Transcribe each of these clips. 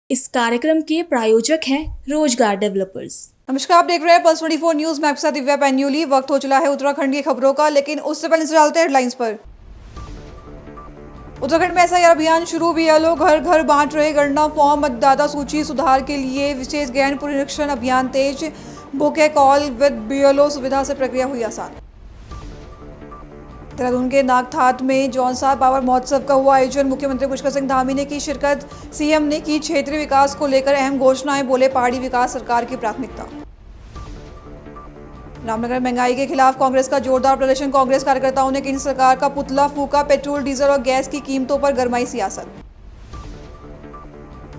इस कार्यक्रम के प्रायोजक हैं रोजगार डेवलपर्स। नमस्कार, आप देख रहे हैं पल्स 24 न्यूज। मैं आपके साथ दिव्या पैन्यूली। वक्त हो चला है उत्तराखंड की खबरों का, लेकिन उससे पहले से डालते हैं हेडलाइंस पर। उत्तराखंड में एसआईआर अभियान शुरू। बीएलओ घर घर बांट रहे गणना फॉर्म। मतदाता सूची सुधार के लिए विशेष गहन पुनरीक्षण अभियान तेज। Book a call with BLO सुविधा से प्रक्रिया हुई आसान। देहरादून के नागठाट में जौनसार पावर महोत्सव का हुआ आयोजन। मुख्यमंत्री पुष्कर सिंह धामी ने की शिरकत। सीएम ने की क्षेत्रीय विकास को लेकर अहम घोषणाएं। बोले पहाड़ी विकास सरकार की प्राथमिकता। रामनगर महंगाई के खिलाफ कांग्रेस का जोरदार प्रदर्शन। कांग्रेस कार्यकर्ताओं ने केंद्र सरकार का पुतला फूंका। पेट्रोल, डीजल और गैस की कीमतों पर गरमाई सियासत।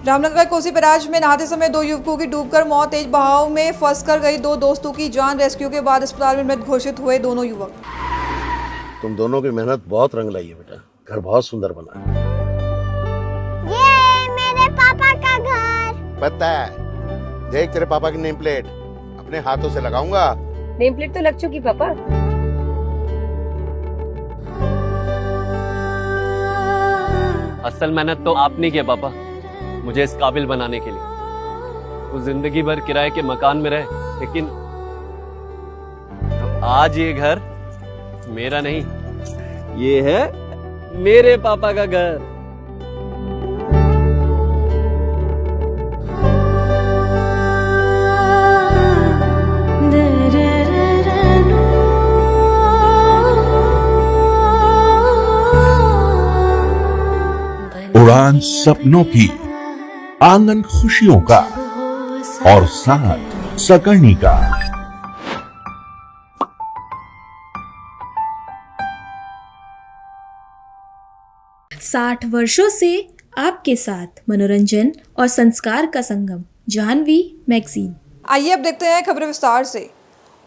रामनगर कोसी बैराज में नहाते समय 2 युवकों की डूबकर मौत। तेज बहाव में फंसकर गई 2 दोस्तों की जान। रेस्क्यू के बाद अस्पताल में मृत घोषित हुए दोनों युवक। तुम दोनों की मेहनत बहुत रंग लाई है बेटा। घर बहुत सुंदर बना है। ये मेरे पापा का घर। पता है, देख तेरे पापा की नेम प्लेट अपने हाथों से लगाऊंगा। नेम प्लेट तो लग चुकी पापा। असल मेहनत तो आपने किया पापा, मुझे इस काबिल बनाने के लिए। वो जिंदगी भर किराए के मकान में रहे, लेकिन तो आज ये घर मेरा नहीं, ये है मेरे पापा का घर। उड़ान सपनों की, आंगन खुशियों का और साथ सकर्णी का। 60 वर्षों से आपके साथ मनोरंजन और संस्कार का संगम, जाह्नवी मैगजीन। आइए अब देखते हैं खबरें विस्तार से।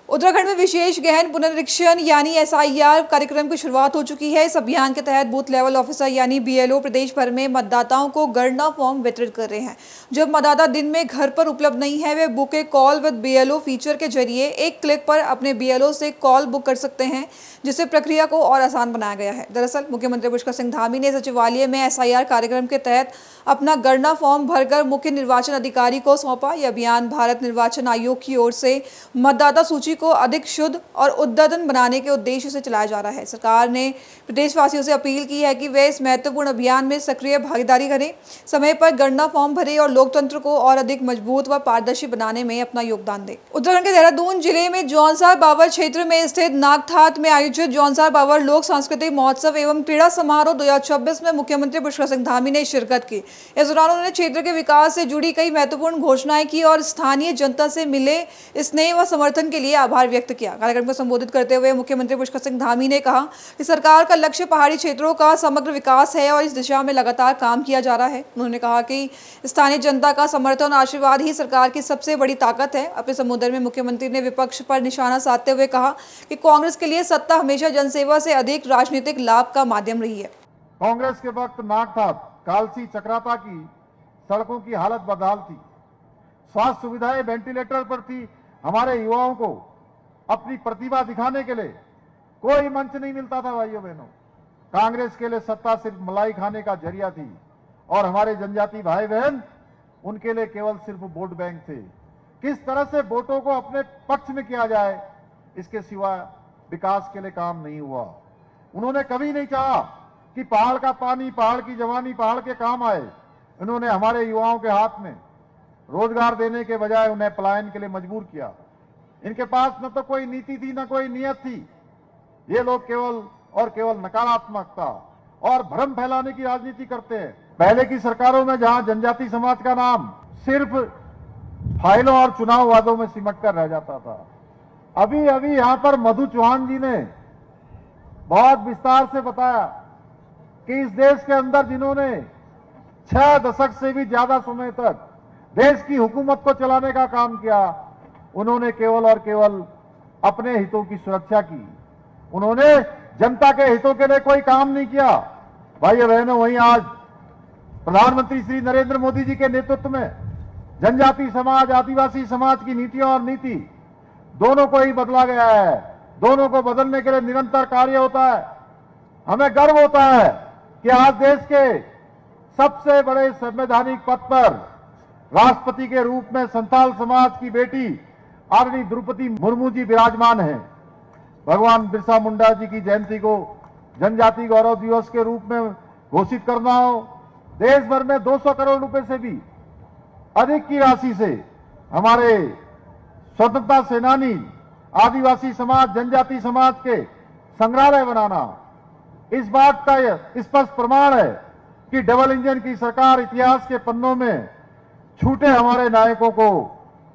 उत्तराखंड में विशेष गहन पुनरीक्षण यानी एसआईआर कार्यक्रम की शुरुआत हो चुकी है। इस अभियान के तहत बूथ लेवल ऑफिसर यानी बीएलओ प्रदेश भर में मतदाताओं को गणना फॉर्म वितरित कर रहे हैं। जब मतदाता दिन में घर पर उपलब्ध नहीं है, वे book a call with BLO feature के जरिए एक क्लिक पर अपने बीएलओ से कॉल बुक कर सकते हैं, जिससे प्रक्रिया को और आसान बनाया गया है। दरअसल मुख्यमंत्री पुष्कर सिंह धामी ने सचिवालय में एसआईआर कार्यक्रम के तहत अपना गणना फॉर्म भरकर मुख्य निर्वाचन अधिकारी को सौंपा। यह अभियान भारत निर्वाचन आयोग की ओर से मतदाता सूची को अधिक शुद्ध और अद्यतन बनाने के उद्देश्य से चलाया जा रहा है। सरकार ने प्रदेशवासियों से अपील की है कि वे इस महत्वपूर्ण अभियान में सक्रिय भागीदारी करें, समय पर गणना फॉर्म भरें और लोकतंत्र को और अधिक मजबूत व पारदर्शी बनाने में अपना योगदान दें। उत्तराखंड के देहरादून जिले में जौनसार बावर क्षेत्र में स्थित नागठाट में आयोजित जौनसार बावर लोक सांस्कृतिक महोत्सव एवं क्रीड़ा समारोह 2026 में मुख्यमंत्री पुष्कर सिंह धामी ने शिरकत की। इस दौरान उन्होंने क्षेत्र के विकास से जुड़ी कई महत्वपूर्ण घोषणाएं की और स्थानीय जनता से मिले स्नेह व समर्थन के लिए आभार व्यक्त किया। कार्यक्रम को संबोधित करते हुए मुख्यमंत्री पुष्कर सिंह धामी ने कहा कि सरकार का लक्ष्य पहाड़ी क्षेत्रों का समग्र विकास है और इस दिशा में लगातार काम किया जा रहा है। उन्होंने कहा कि स्थानीय जनता का समर्थन और आशीर्वाद ही सरकार की सबसे बड़ी ताकत है। अपने संबोधन में मुख्यमंत्री ने विपक्ष पर निशाना साधते हुए कहा कि कांग्रेस के लिए सत्ता हमेशा जनसेवा से अधिक राजनीतिक लाभ का माध्यम रही है। कांग्रेस के वक्त नागठाट, कालसी, चक्राता की सड़कों की हालत बदहाल थी। स्वास्थ्य सुविधाएं वेंटिलेटर पर थी। हमारे युवाओं को अपनी प्रतिभा दिखाने के लिए कोई मंच नहीं मिलता था। भाइयों बहनों, कांग्रेस के लिए सत्ता सिर्फ मलाई खाने का जरिया थी और हमारे जनजाति भाई बहन उनके लिए केवल सिर्फ वोट बैंक थे। किस तरह से वोटों को अपने पक्ष में किया जाए, इसके सिवा विकास के लिए काम नहीं हुआ। उन्होंने कभी नहीं चाहा कि पहाड़ का पानी, पहाड़ की जवानी पहाड़ के काम आए। उन्होंने हमारे युवाओं के हाथ में रोजगार देने के बजाय उन्हें पलायन के लिए मजबूर किया। इनके पास न तो कोई नीति थी, न कोई नियत थी। ये लोग केवल और केवल नकारात्मकता और भ्रम फैलाने की राजनीति करते हैं। पहले की सरकारों में जहां जनजाति समाज का नाम सिर्फ फाइलों और चुनाव वादों में सिमट कर रह जाता था, अभी यहां पर मधु चौहान जी ने बहुत विस्तार से बताया कि इस देश के अंदर जिन्होंने 6 दशक से भी ज्यादा समय तक देश की हुकूमत को चलाने का काम किया, उन्होंने केवल और केवल अपने हितों की सुरक्षा की। उन्होंने जनता के हितों के लिए कोई काम नहीं किया। भाइयों बहनों, वहीं आज प्रधानमंत्री श्री नरेंद्र मोदी जी के नेतृत्व में जनजाति समाज, आदिवासी समाज की नीतियों और नीति दोनों को ही बदला गया है। दोनों को बदलने के लिए निरंतर कार्य होता है। हमें गर्व होता है कि आज देश के सबसे बड़े संवैधानिक पद पर राष्ट्रपति के रूप में संथाल समाज की बेटी आदरणीय द्रौपदी मुर्मू जी विराजमान हैं। भगवान बिरसा मुंडा जी की जयंती को जनजाति गौरव दिवस के रूप में घोषित करना हो, देश भर में 200 करोड़ रुपए से भी अधिक की राशि से हमारे स्वतंत्रता सेनानी, आदिवासी समाज, जनजाति समाज के संग्रहालय बनाना, इस बात का स्पष्ट प्रमाण है कि डबल इंजन की सरकार इतिहास के पन्नों में छूटे हमारे नायकों को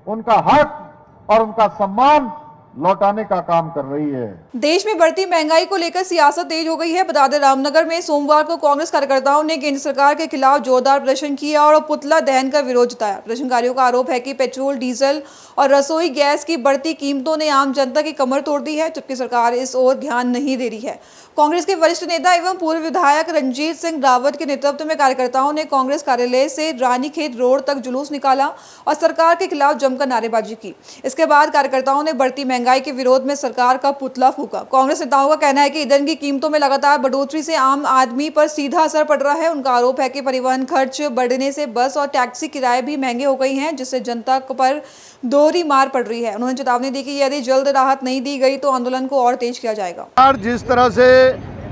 उनका हक और उनका सम्मान लौटाने का काम कर रही है। देश में बढ़ती महंगाई को लेकर सियासत तेज हो गई है। बता दें, रामनगर में सोमवार को कांग्रेस कार्यकर्ताओं ने केंद्र सरकार के खिलाफ जोरदार प्रदर्शन किया और पुतला दहन का विरोध जताया। प्रदर्शनकारियों का आरोप है कि पेट्रोल, डीजल और रसोई गैस की बढ़ती कीमतों ने आम जनता की कमर तोड़ दी है, जबकि सरकार इस ओर ध्यान नहीं दे रही है। कांग्रेस के वरिष्ठ नेता एवं पूर्व विधायक रंजीत सिंह रावत के नेतृत्व में कार्यकर्ताओं ने कांग्रेस कार्यालय से रानीखेत रोड तक जुलूस निकाला और सरकार के खिलाफ जमकर नारेबाजी की। इसके बाद कार्यकर्ताओं ने बढ़ती महंगाई के विरोध में सरकार का पुतला फूंका। कांग्रेस नेताओं का कहना है कि ईंधन की कीमतों में लगातार बढ़ोतरी से आम आदमी पर सीधा असर पड़ रहा है। उनका आरोप है कि परिवहन खर्च बढ़ने से बस और टैक्सी किराए भी महंगे हो गई हैं, जिससे जनता पर दोहरी मार पड़ रही है। उन्होंने चेतावनी दी कि यदि जल्द राहत नहीं दी गई तो आंदोलन को और तेज किया जाएगा। सरकार जिस तरह से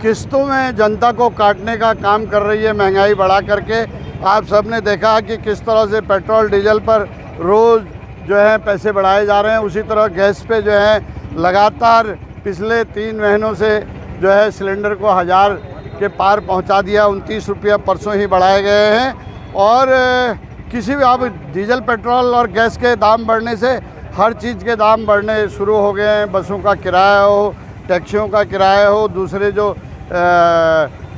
किस्तों में जनता को काटने का काम कर रही है, महंगाई बढ़ा करके, आप सबने देखा कि किस तरह से पेट्रोल डीजल पर रोज़ जो है पैसे बढ़ाए जा रहे हैं। उसी तरह गैस पे जो है लगातार पिछले 3 महीनों से जो है सिलेंडर को 1000 के पार पहुंचा दिया। 29 रुपया परसों ही बढ़ाए गए हैं। और किसी भी अब डीजल, पेट्रोल और गैस के दाम बढ़ने से हर चीज़ के दाम बढ़ने शुरू हो गए हैं। बसों का किराया हो, टैक्सियों का किराया हो, दूसरे जो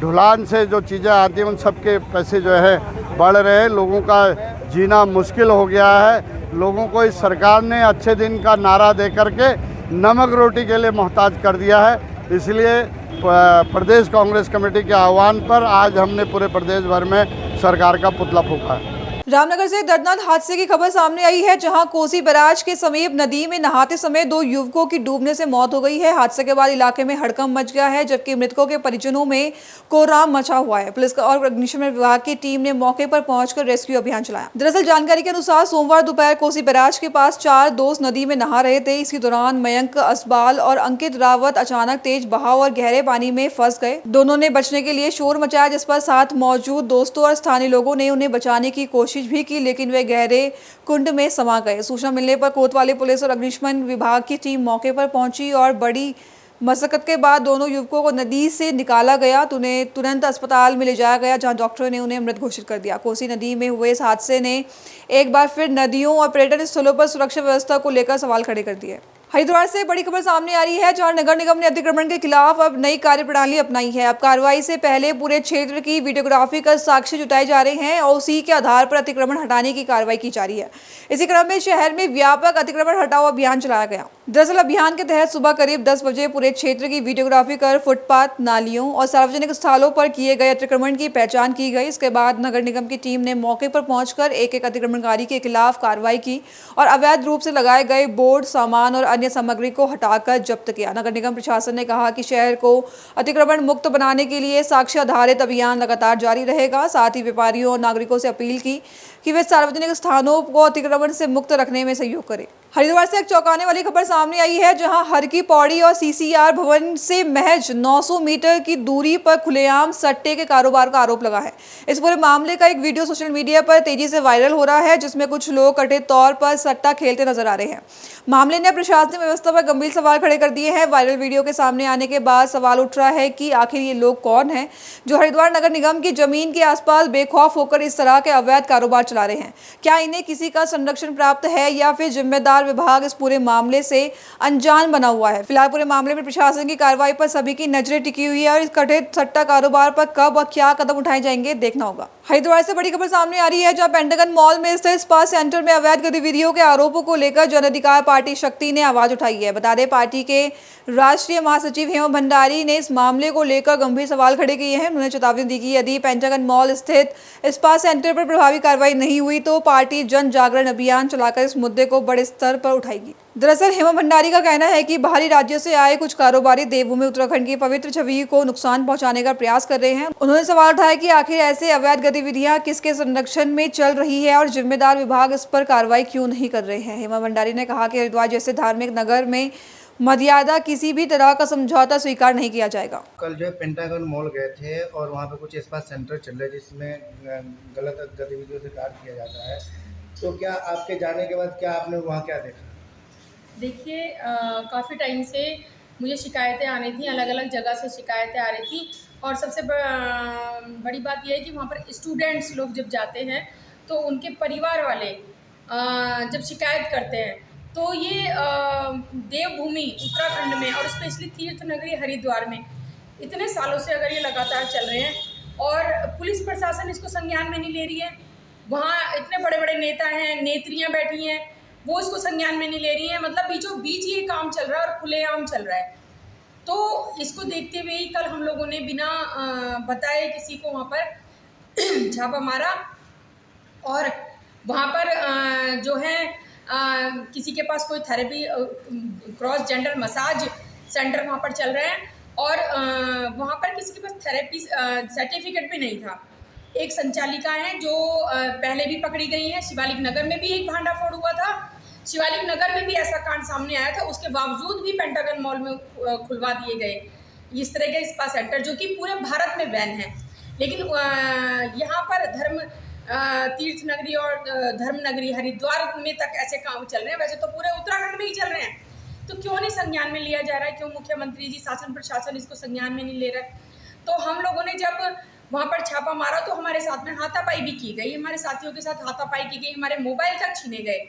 ढुलान से जो चीज़ें आती हैं उन सब के पैसे जो है बढ़ रहे हैं। लोगों का जीना मुश्किल हो गया है। लोगों को इस सरकार ने अच्छे दिन का नारा दे करके नमक रोटी के लिए मोहताज कर दिया है। इसलिए प्रदेश कांग्रेस कमेटी के आह्वान पर आज हमने पूरे प्रदेश भर में सरकार का पुतला फूंका है। रामनगर से दर्दनाक हादसे की खबर सामने आई है, जहां कोसी बैराज के समीप नदी में नहाते समय 2 युवकों की डूबने से मौत हो गई है। हादसे के बाद इलाके में हड़कंप मच गया है, जबकि मृतकों के परिजनों में कोहराम मचा हुआ है। पुलिस और अग्निशमन विभाग की टीम ने मौके पर पहुंचकर रेस्क्यू अभियान चलाया। दरअसल जानकारी के अनुसार सोमवार दोपहर कोसी बैराज के पास 4 दोस्त नदी में नहा रहे थे। इसी दौरान मयंक असबाल और अंकित रावत अचानक तेज बहाव और गहरे पानी में फंस गए। दोनों ने बचने के लिए शोर मचाया, जिस पर साथ मौजूद दोस्तों और स्थानीय लोगों ने उन्हें बचाने की कोशिश भी की, लेकिन वे गहरे कुंड में समा गए। सूचना मिलने पर कोतवाली पुलिस और अग्निशमन विभाग की टीम मौके पर पहुंची और बड़ी मशक्कत के बाद दोनों युवकों को नदी से निकाला गया। उन्हें तुरंत अस्पताल में ले जाया गया, जहां डॉक्टरों ने उन्हें मृत घोषित कर दिया। कोसी नदी में हुए इस हादसे ने एक बार फिर नदियों और पर्यटन स्थलों पर सुरक्षा व्यवस्था को लेकर सवाल खड़े कर दिए। हरिद्वार से बड़ी खबर सामने आ रही है, जहां नगर निगम ने अतिक्रमण के खिलाफ अब नई कार्यप्रणाली अपनाई है। अब कार्रवाई से पहले पूरे क्षेत्र की वीडियोग्राफी कर साक्ष्य जुटाए जा रहे हैं और उसी के आधार पर अतिक्रमण हटाने की कार्रवाई की जा रही है। इसी क्रम में शहर में व्यापक अतिक्रमण हटाओ अभियान चलाया गया। दरअसल अभियान के तहत सुबह करीब 10 बजे पूरे क्षेत्र की वीडियोग्राफी कर फुटपाथ, नालियों और सार्वजनिक स्थलों पर किए गए अतिक्रमण की पहचान की गई। इसके बाद नगर निगम की टीम ने मौके पर पहुंचकर एक अतिक्रमणकारी के खिलाफ कार्रवाई की और अवैध रूप से लगाए गए बोर्ड, सामान और अन्य सामग्री को हटाकर जब्त किया। नगर निगम प्रशासन ने कहा कि शहर को अतिक्रमण मुक्त बनाने के लिए साक्ष्य आधारित अभियान लगातार जारी रहेगा। साथ ही व्यापारियों और नागरिकों से अपील की कि वे सार्वजनिक स्थानों को अतिक्रमण से मुक्त रखने में सहयोग करें। हरिद्वार से एक चौंकाने वाली खबर सामने आई है, जहां हर की पौड़ी और सीसीआर भवन से महज 900 मीटर की दूरी पर खुलेआम सट्टे के कारोबार का आरोप लगा है। इस पूरे मामले का एक वीडियो सोशल मीडिया पर तेजी से वायरल हो रहा है, जिसमें कुछ लोग कथित तौर पर सट्टा खेलते नजर आ रहे हैं। मामले ने प्रशासनिक व्यवस्था पर गंभीर सवाल खड़े कर दिए हैं। वायरल वीडियो के सामने आने के बाद सवाल उठ रहा है कि आखिर ये लोग कौन हैं जो हरिद्वार नगर निगम की जमीन के आसपास बेखौफ होकर इस तरह के अवैध कारोबार चला रहे हैं। क्या इन्हें किसी का संरक्षण प्राप्त है या फिर जिम्मेदार विभाग इस पूरे मामले से अनजान बना हुआ है? फिलहाल पूरे मामले में प्रशासन की कार्रवाई पर सभी की नजरें टिकी हुई है और इस कथित सट्टा कारोबार पर कब और क्या कदम उठाए जाएंगे, देखना होगा। हरिद्वार से बड़ी खबर सामने आ रही है, जहां पेंटागन मॉल में स्थित स्पा सेंटर में अवैध गतिविधियों के आरोपों को लेकर जन अधिकार पार्टी शक्ति ने आवाज उठाई है। बता दें, पार्टी के राष्ट्रीय महासचिव हेमंत भंडारी ने इस मामले को लेकर गंभीर सवाल खड़े किए हैं। उन्होंने चेतावनी दी कि यदि पेंटागन मॉल स्थित स्पा सेंटर पर प्रभावी कार्रवाई नहीं हुई तो पार्टी जन जागरण अभियान चलाकर इस मुद्दे को बड़े स्तर स्तर पर उठाएगी। दरअसल हेमा भंडारी का कहना है कि बाहरी राज्यों से आए कुछ कारोबारी देवभूमि उत्तराखंड की पवित्र छवि को नुकसान पहुंचाने का प्रयास कर रहे हैं। उन्होंने सवाल उठाया कि आखिर ऐसे अवैध गतिविधियां किसके संरक्षण में चल रही है और जिम्मेदार विभाग इस पर कार्रवाई क्यों नहीं कर रहे हैं। हेमा भंडारी ने कहा कि हरिद्वार जैसे धार्मिक नगर में मर्यादा किसी भी तरह का समझौता स्वीकार नहीं किया जाएगा। कल जो है पेंटागन मॉल गए थे और वहाँ पे कुछ स्पा सेंटर चल रहे हैं जिसमें गलत गतिविधियों से कार्य किया जाता है, तो क्या आपके जाने के बाद क्या आपने वहाँ क्या देखा? देखिए काफ़ी टाइम से मुझे शिकायतें आ रही थी, अलग अलग जगह से शिकायतें आ रही थी और सबसे बड़ी बात यह है कि वहाँ पर स्टूडेंट्स लोग जब जाते हैं तो उनके परिवार वाले जब शिकायत करते हैं तो ये देवभूमि उत्तराखंड में और स्पेशली तीर्थ नगरी हरिद्वार में इतने सालों से अगर ये लगातार चल रहे हैं और पुलिस प्रशासन इसको संज्ञान में नहीं ले रही है, वहाँ इतने बड़े बड़े नेता हैं, नेत्रियाँ बैठी हैं, वो इसको संज्ञान में नहीं ले रही हैं, मतलब बीचों बीच ये काम चल रहा है और खुलेआम चल रहा है। तो इसको देखते हुए ही कल हम लोगों ने बिना बताए किसी को वहाँ पर छापा मारा और वहाँ पर जो है किसी के पास कोई therapy cross gender massage centre वहाँ पर चल रहे हैं और वहाँ पर किसी के पास थेरेपी सर्टिफिकेट भी नहीं था। एक संचालिका है जो पहले भी पकड़ी गई है, शिवालिक नगर में भी एक भांडाफोड़ हुआ था, शिवालिक नगर में भी ऐसा कांड सामने आया था, उसके बावजूद भी पेंटागन मॉल में खुलवा दिए गए इस तरह के स्पा सेंटर जो कि पूरे भारत में बैन है। लेकिन यहाँ पर तीर्थ नगरी और धर्म नगरी हरिद्वार में तक ऐसे काम चल रहे हैं, वैसे तो पूरे उत्तराखंड में ही चल रहे हैं, तो क्यों नहीं संज्ञान में लिया जा रहा है? क्यों मुख्यमंत्री जी, शासन प्रशासन इसको संज्ञान में नहीं ले रहा है? तो हम लोगों ने जब वहाँ पर छापा मारा तो हमारे साथ में हाथापाई भी की गई, हमारे साथियों के साथ हाथापाई की गई, हमारे मोबाइल तक छीने गए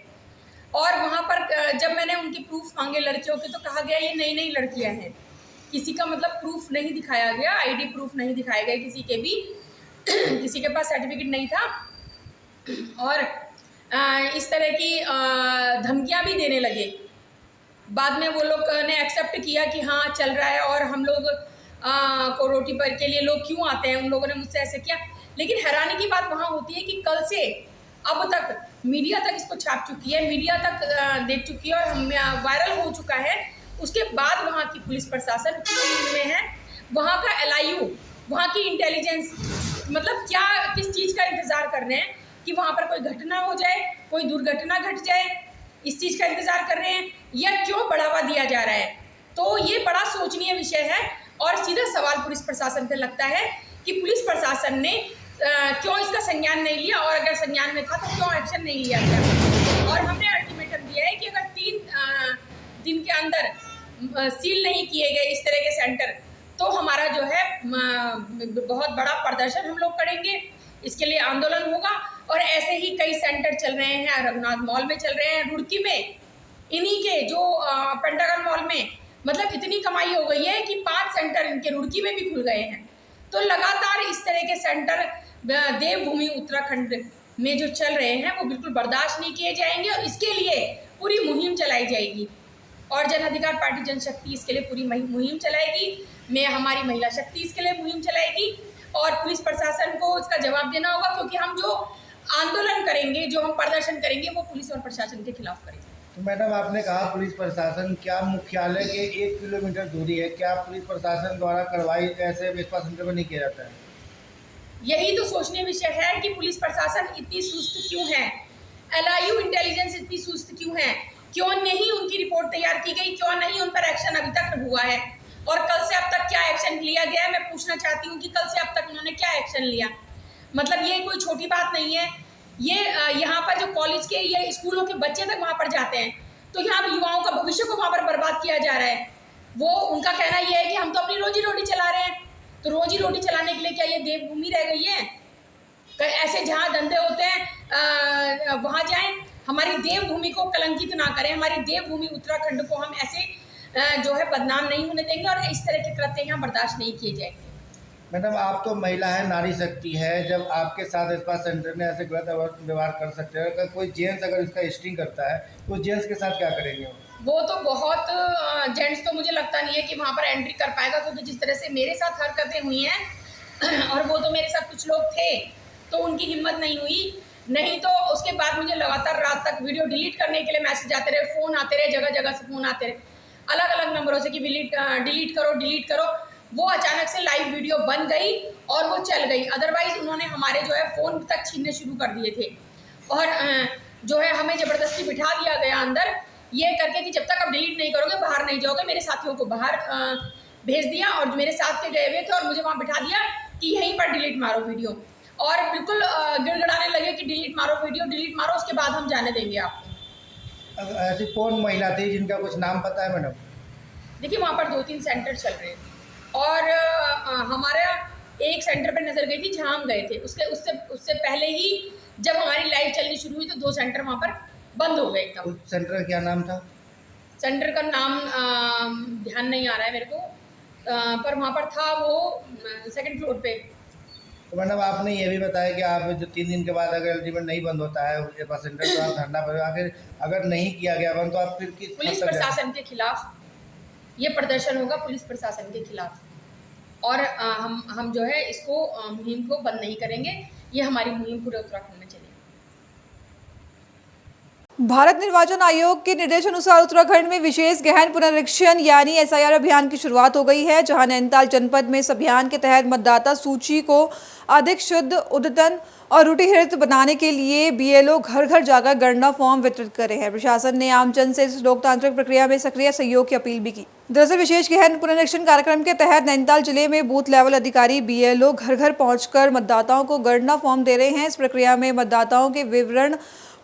और वहाँ पर जब मैंने उनकी प्रूफ मांगे लड़कियों के तो कहा गया ये नई नई लड़कियाँ हैं, किसी का मतलब प्रूफ नहीं दिखाया गया, आईडी प्रूफ नहीं दिखाए गए किसी के भी, किसी के पास सर्टिफिकेट नहीं था और इस तरह की धमकियाँ भी देने लगे। बाद में वो लोग ने एक्सेप्ट किया कि हाँ चल रहा है और हम लोग को रोटी पर के लिए लोग क्यों आते हैं, उन लोगों ने मुझसे ऐसे किया। लेकिन हैरानी की बात वहाँ होती है कि कल से अब तक मीडिया तक इसको छाप चुकी है, मीडिया तक देख चुकी है और हम वायरल हो चुका है। उसके बाद वहाँ की पुलिस प्रशासन में है, वहाँ का LIU, वहाँ की इंटेलिजेंस, मतलब क्या किस चीज़ का इंतज़ार कर रहे हैं कि वहाँ पर कोई घटना हो जाए, कोई दुर्घटना घट जाए, इस चीज़ का इंतज़ार कर रहे हैं या क्यों बढ़ावा दिया जा रहा है? तो ये बड़ा सोचनीय विषय है और सीधा सवाल पुलिस प्रशासन पे लगता है कि पुलिस प्रशासन ने क्यों इसका संज्ञान नहीं लिया और अगर संज्ञान में था तो क्यों एक्शन नहीं लिया गया। और हमने अल्टीमेटम दिया है कि अगर 3 दिन के अंदर सील नहीं किए गए इस तरह के सेंटर तो हमारा जो है बहुत बड़ा प्रदर्शन हम लोग करेंगे, इसके लिए आंदोलन होगा। और ऐसे ही कई सेंटर चल रहे हैं, रघुनाथ मॉल में चल रहे हैं, रुड़की में, इन्हीं के जो पेंटागन मॉल में मतलब इतनी कमाई हो गई है कि 5 सेंटर इनके रुड़की में भी खुल गए हैं। तो लगातार इस तरह के सेंटर देवभूमि उत्तराखंड में जो चल रहे हैं वो बिल्कुल बर्दाश्त नहीं किए जाएंगे और इसके लिए पूरी मुहिम चलाई जाएगी और जन अधिकार पार्टी जनशक्ति इसके लिए पूरी मुहिम चलाएगी। हमारी महिला शक्ति इसके लिए मुहिम चलाएगी और पुलिस प्रशासन को इसका जवाब देना होगा, क्योंकि हम जो आंदोलन करेंगे, जो हम प्रदर्शन करेंगे वो पुलिस और प्रशासन के खिलाफ करेंगे। तो मैडम आपने कहा पुलिस प्रशासन, क्या मुख्यालय के 1 किलोमीटर दूरी है, क्या पुलिस प्रशासन द्वारा कार्रवाई ऐसे स्पा सेंटर पर नहीं किया जाता है? यही तो सोचने विषय है कि पुलिस प्रशासन इतनी सुस्त क्यों है, LIU इंटेलिजेंस इतनी सुस्त क्यों है, क्यों नहीं उनकी रिपोर्ट तैयार की गई, क्यों नहीं उन पर एक्शन अभी तक हुआ है और कल से अब तक क्या एक्शन लिया गया है। मैं पूछना चाहती हूँ कि कल से अब तक उन्होंने क्या एक्शन लिया। मतलब ये कोई छोटी बात नहीं है, ये यहाँ पर जो कॉलेज के या स्कूलों के बच्चे तक वहाँ पर जाते हैं तो यहाँ युवाओं का भविष्य को वहाँ पर बर्बाद किया जा रहा है। वो उनका कहना ये है कि हम तो अपनी रोजी रोटी चला रहे हैं, तो रोजी रोटी चलाने के लिए क्या ये देवभूमि रह गई है? ऐसे जहाँ धंधे होते हैं वहाँ जाएं, हमारी देवभूमि को कलंकित ना करें, हमारी देवभूमि उत्तराखंड को हम ऐसे जो है बदनाम नहीं होने देंगे और इस तरह के कृत्य यहाँ बर्दाश्त नहीं किए जाएंगे। मैडम आप तो महिला है, नारी शक्ति है, जब आपके साथ स्पा सेंटर में ऐसे गलत व्यवहार कर सकते हैं, अगर कोई जेंट्स अगर इसका स्टिंग करता है तो जेंट्स के साथ क्या करेंगे? वो तो बहुत जेंट्स तो मुझे लगता नहीं है कि वहाँ पर एंट्री कर पाएगा, क्योंकि जिस तरह से मेरे साथ हरकतें हुई हैं और वो तो मेरे साथ कुछ लोग थे तो उनकी हिम्मत नहीं हुई नहीं तो उसके बाद मुझे लगातार रात तक वीडियो डिलीट करने के लिए मैसेज आते रहे, फ़ोन आते रहे, जगह जगह से फ़ोन आते रहे अलग अलग नंबरों से कि डिलीट करो। वो अचानक से लाइव वीडियो बन गई और वो चल गई। अदरवाइज़ उन्होंने हमारे जो है फ़ोन तक छीनने शुरू कर दिए थे और जो है हमें ज़बरदस्ती बिठा दिया गया अंदर, ये करके कि जब तक आप डिलीट नहीं करोगे बाहर नहीं जाओगे। मेरे साथियों को बाहर भेज दिया और मेरे साथ के गए हुए थे और मुझे वहाँ बिठा दिया कि यहीं पर डिलीट मारो वीडियो, और बिल्कुल गिड़गिड़ाने लगे कि डिलीट मारो वीडियो, डिलीट मारो, उसके बाद हम जाने देंगे आपको। ऐसी कौन महिला थी जिनका कुछ नाम पता है मैडम? देखिए वहाँ पर 2-3 सेंटर चल रहे हैं और हमारा एक सेंटर पर नज़र गई थी जहाँ हम गए थे। उससे पहले ही जब हमारी लाइव चलनी शुरू हुई तो 2 सेंटर वहाँ पर बंद हो गए एकदम। उस सेंटर का क्या नाम था? सेंटर का नाम ध्यान नहीं आ रहा है मेरे को, पर वहाँ पर था वो 2nd फ्लोर पे। तो मैडम आपने ये भी बताया कि आप जो 3 दिन के बाद अगर अल्टीमेट नहीं बंद होता है उसके पास सेंटर तो आप धरना पर, आखिर अगर नहीं किया गया बंद तो आप फिर किस पुलिस प्रशासन के खिलाफ ये प्रदर्शन होगा, पुलिस प्रशासन के खिलाफ। और हम जो है इसको मुहिम को बंद नहीं करेंगे, ये हमारी मुहिम पूरे उत्तराखंड में चलेगी। भारत निर्वाचन आयोग के निर्देशानुसार उत्तराखंड में विशेष गहन पुनरीक्षण यानी एसआईआर अभियान की शुरुआत हो गई है, जहां नैनीताल जनपद में इस अभियान के तहत मतदाता सूची को अधिक शुद्ध, उद्यतन और रूढ़िगत बनाने के लिए बीएलओ घर घर जाकर गणना फॉर्म वितरित कर रहे हैं। प्रशासन ने आमजन से इस लोकतांत्रिक प्रक्रिया में सक्रिय सहयोग की अपील भी की। दरअसल विशेष गहन पुनरीक्षण कार्यक्रम के तहत नैनीताल जिले में बूथ लेवल अधिकारी बीएलओ घर घर पहुंचकर मतदाताओं को गणना फॉर्म दे रहे हैं। इस प्रक्रिया में मतदाताओं के विवरण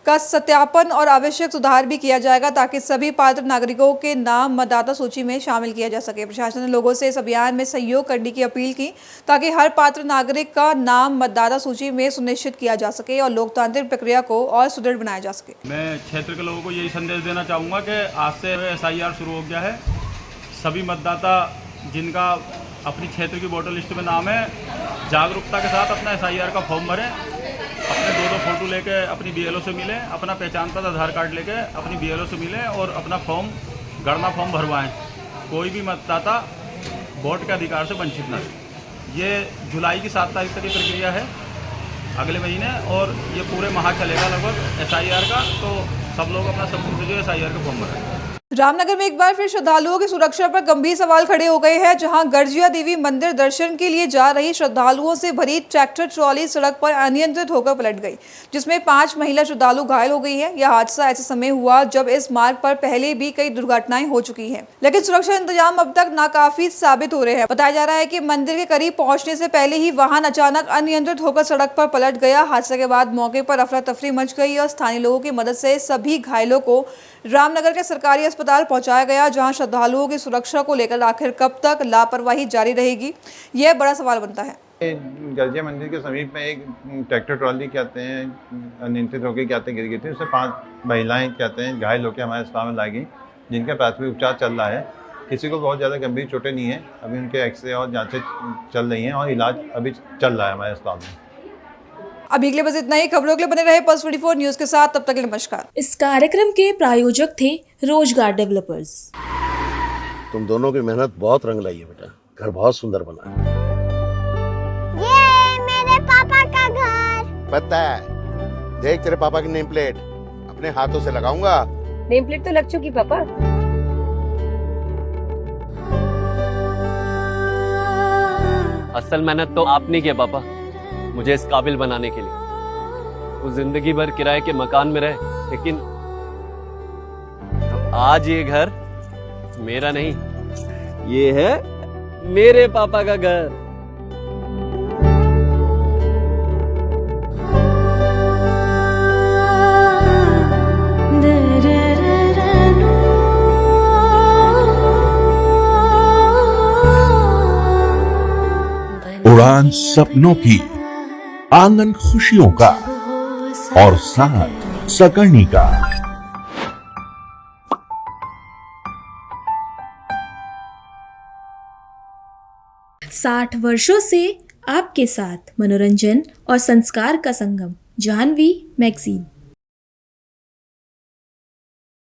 का सत्यापन और आवश्यक सुधार भी किया जाएगा ताकि सभी पात्र नागरिकों के नाम मतदाता सूची में शामिल किया जा सके। प्रशासन ने लोगों से इस अभियान में सहयोग करने की अपील की ताकि हर पात्र नागरिक का नाम मतदाता सूची में सुनिश्चित किया जा सके और लोकतांत्रिक प्रक्रिया को और सुदृढ़ बनाया जा सके। मैं क्षेत्र के लोगों को यही संदेश देना चाहूँगा कि आज से एसआईआर शुरू हो गया है। सभी मतदाता जिनका अपनी क्षेत्र की वोटर लिस्ट में नाम है, जागरूकता के साथ अपना एसआईआर का फॉर्म भरें, अपने 2 फोटो लेके अपनी बीएलओ से मिलें, अपना पहचान पत्र आधार कार्ड लेके अपनी बीएलओ से मिलें और अपना फॉर्म गणना फॉर्म भरवाएं। कोई भी मतदाता वोट के अधिकार से वंचित न रहे। ये जुलाई की 7 तारीख तक की प्रक्रिया है, अगले महीने, और ये पूरे माह चलेगा लगभग एसआईआर का। तो सब लोग अपना सबूत भेजो, एसआईआर का फॉर्म भरें। रामनगर में एक बार फिर श्रद्धालुओं की सुरक्षा पर गंभीर सवाल खड़े हो गए हैं, जहां गर्जिया देवी मंदिर दर्शन के लिए जा रही श्रद्धालुओं से भरी ट्रैक्टर ट्रॉली सड़क पर अनियंत्रित होकर पलट गई, जिसमें 5 महिला श्रद्धालु घायल हो गई है। यह हादसा ऐसे समय हुआ जब इस मार्ग पर पहले भी कई दुर्घटनाएं हो चुकी हैं, लेकिन सुरक्षा इंतजाम अब तक नाकाफी साबित हो रहे हैं। बताया जा रहा है कि मंदिर के करीब पहुंचने से पहले ही वाहन अचानक अनियंत्रित होकर सड़क पर पलट गया। हादसे के बाद मौके पर अफरा तफरी मच गई और स्थानीय लोगों की मदद से सभी घायलों को रामनगर के सरकारी अस्पताल पहुंचाया गया, जहां श्रद्धालुओं की सुरक्षा को लेकर आखिर कब तक लापरवाही जारी रहेगी, यह बड़ा सवाल बनता है। गर्जिया मंदिर के समीप में एक ट्रैक्टर ट्रॉली कहते हैं अनियंत्रित होकर कहते गिर गई थी। उससे 5 महिलाएं कहते हैं घायल होकर हमारे अस्पताल में लाई गई, जिनका प्राथमिक उपचार चल रहा है। किसी को बहुत ज़्यादा गंभीर चोटें नहीं है, अभी उनके एक्सरे और जाँचें चल रही हैं और इलाज अभी चल रहा है हमारे अस्पताल में। अभी के लिए बस इतना ही। खबरों के लिए बने रहे पल्स 24 न्यूज के साथ, तब तक के लिए नमस्कार। इस कार्यक्रम के प्रायोजक थे रोजगार डेवलपर्स। तुम दोनों की मेहनत बहुत रंग लाई है बेटा, घर बहुत सुंदर बना है। ये मेरे पापा का घर। पता है, देख तेरे पापा की नेम प्लेट अपने हाथों से लगाऊंगा। नेम प्लेट तो लग चुकी पापा। असल मेहनत तो आपने की है पापा, मुझे इस काबिल बनाने के लिए। वो जिंदगी भर किराए के मकान में रहे, लेकिन आज ये घर मेरा नहीं, ये है मेरे पापा का घर। उड़ान सपनों की, आंगन खुशियों का और साथ सकर्णी का। 60 वर्षों से आपके साथ मनोरंजन और संस्कार का संगम, जाह्नवी मैगजीन।